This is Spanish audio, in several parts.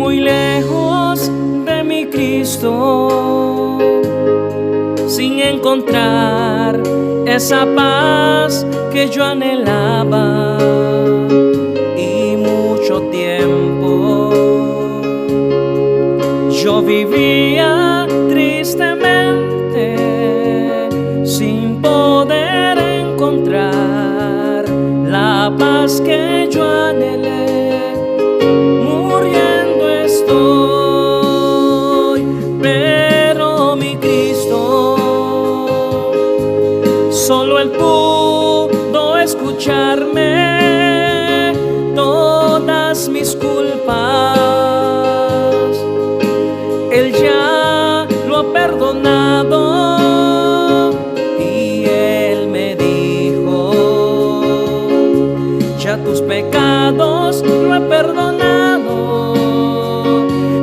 muy lejos de mi Cristo, sin encontrar esa paz que yo anhelaba, y mucho tiempo yo vivía tristemente sin poder encontrar la paz que yo anhelé. Muriendo estoy, pero mi Cristo, solo Él pudo escucharme todas mis culpas. Él ya lo ha perdonado y Él me dijo: ya tus pecados lo he perdonado,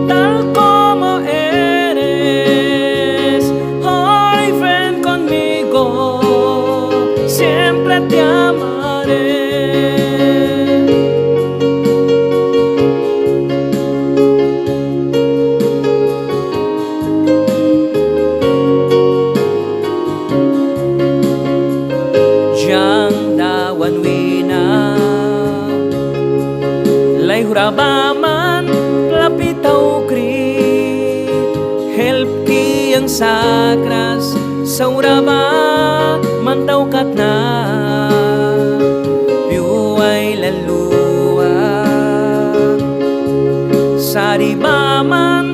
tal como eres. Hoy ven conmigo, siempre te amaré. Dawan wina lay hurabaman lapitaw kri help ki ang sakras sa uraba mantaw kat na piuay laluwa saribaman